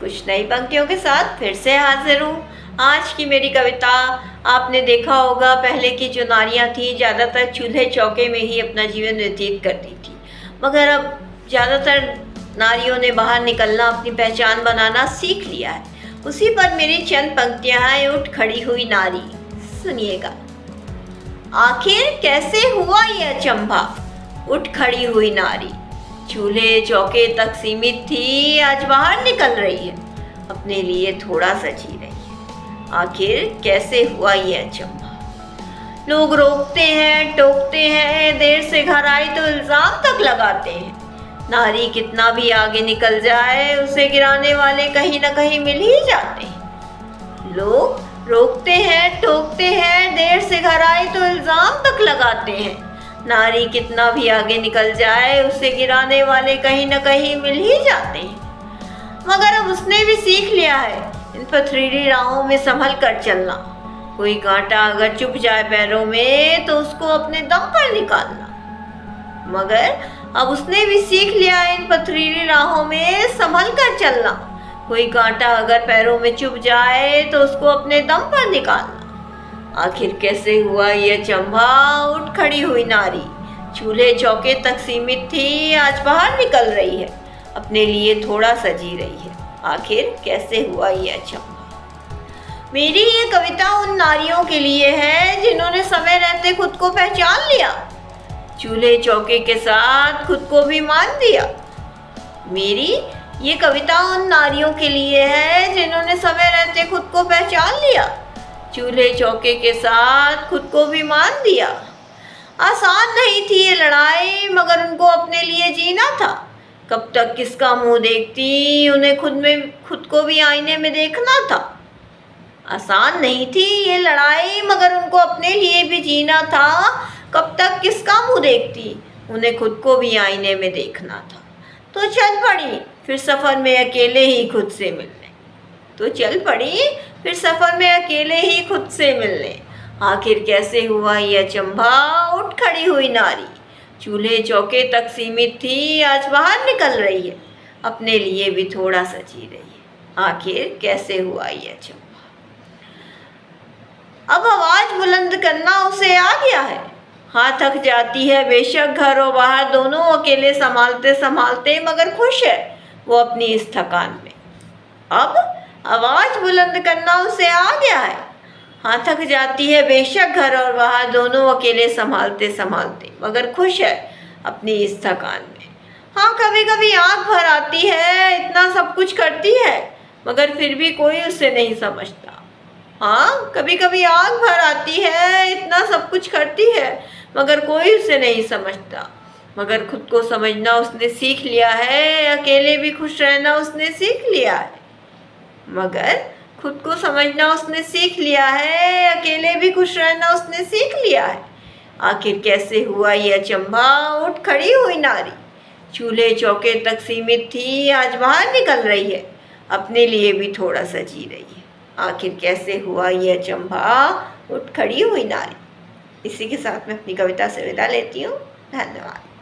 कुछ नई पंक्तियों के साथ फिर से हाजिर हूँ। आज की मेरी कविता, आपने देखा होगा पहले की जो नारियाँ थी ज़्यादातर चूल्हे चौके में ही अपना जीवन व्यतीत करती थी, मगर अब ज़्यादातर नारियों ने बाहर निकलना, अपनी पहचान बनाना सीख लिया है। उसी पर मेरी चंद पंक्तियाँ हैं, उठ खड़ी हुई नारी। सुनिएगा। आखिर कैसे हुआ ये अचंभा, उठ खड़ी हुई नारी, चूल्हे चौके तक सीमित थी, आज बाहर निकल रही है, अपने लिए थोड़ा सा जी रही है। आखिर कैसे हुआ ये अचंभा। लोग रोकते हैं, टोकते हैं, देर से घर आई तो इल्जाम तक लगाते हैं। नारी कितना भी आगे निकल जाए, उसे गिराने वाले कहीं ना कहीं मिल ही जाते हैं। लोग रोकते हैं, टोकते हैं, देर से घर आई तो इल्जाम तक लगाते हैं। नारी कितना भी आगे निकल जाए, उसे गिराने वाले कहीं ना कहीं मिल ही जाते हैं। मगर अब उसने भी सीख लिया है इन पथरीली राहों में संभल कर चलना। कोई कांटा अगर चुभ जाए पैरों में तो उसको अपने दम पर निकालना। मगर अब उसने भी सीख लिया है इन पथरीली राहों में संभल कर चलना। कोई कांटा अगर पैरों में चुभ जाए तो उसको अपने दम पर निकालना। आखिर कैसे हुआ ये अचंभा, उठ खड़ी हुई नारी, चूल्हे चौके तक सीमित थी, आज बाहर निकल रही है, अपने लिए थोड़ा सा जी रही है। आखिर कैसे हुआ ये अचंभा। मेरी ये कविता उन नारियों के लिए है जिन्होंने समय रहते खुद को पहचान लिया, चूल्हे चौके के साथ खुद को भी मान दिया। मेरी ये कविता उन नारियों के लिए है जिन्होंने समय रहते खुद को पहचान लिया, चूल्हे चौके के साथ खुद को भी मान दिया। आसान नहीं थी ये लड़ाई, मगर उनको अपने लिए जीना था। कब तक किसका मुंह देखती, उन्हें खुद को भी आईने में देखना था। आसान नहीं थी ये लड़ाई, मगर उनको अपने लिए भी जीना था। कब तक किसका मुंह देखती, उन्हें खुद को भी आईने में देखना था। तो चल पड़ी फिर सफ़र में अकेले ही खुद से मिलने। तो चल पड़ी फिर सफ़र में अकेले ही खुद से मिलने। आखिर कैसे हुआ ये अचंभा, उठ खड़ी हुई नारी, चूल्हे चौके तक सीमित थी, आज बाहर निकल रही है, अपने लिए भी थोड़ा सा जी रही है। आखिर कैसे हुआ ये अचंभा। अब आवाज़ बुलंद करना उसे आ गया है। हाँ, थक जाती है बेशक घर और बाहर दोनों अकेले संभालते संभालते, मगर खुश है वो अपनी इस थकान में। अब आवाज़ बुलंद करना उसे आ गया है। हाँ, थक जाती है बेशक घर और बाहर दोनों अकेले संभालते संभालते, मगर खुश है अपनी इस थकान में। हाँ, कभी कभी आँख भर आती है, इतना सब कुछ करती है, मगर फिर भी कोई उसे नहीं समझता। हाँ, कभी कभी आँख भर आती है, इतना सब कुछ करती है, मगर कोई उसे नहीं समझता। मगर खुद को समझना उसने सीख लिया है, अकेले भी खुश रहना उसने सीख लिया है। मगर खुद को समझना उसने सीख लिया है, अकेले भी खुश रहना उसने सीख लिया है। आखिर कैसे हुआ ये अचंभा, उठ खड़ी हुई नारी, चूल्हे चौके तक सीमित थी, आज बाहर निकल रही है, अपने लिए भी थोड़ा सा जी रही है। आखिर कैसे हुआ ये अचंभा, उठ खड़ी हुई नारी। इसी के साथ मैं अपनी कविता से विदा लेती हूँ। धन्यवाद।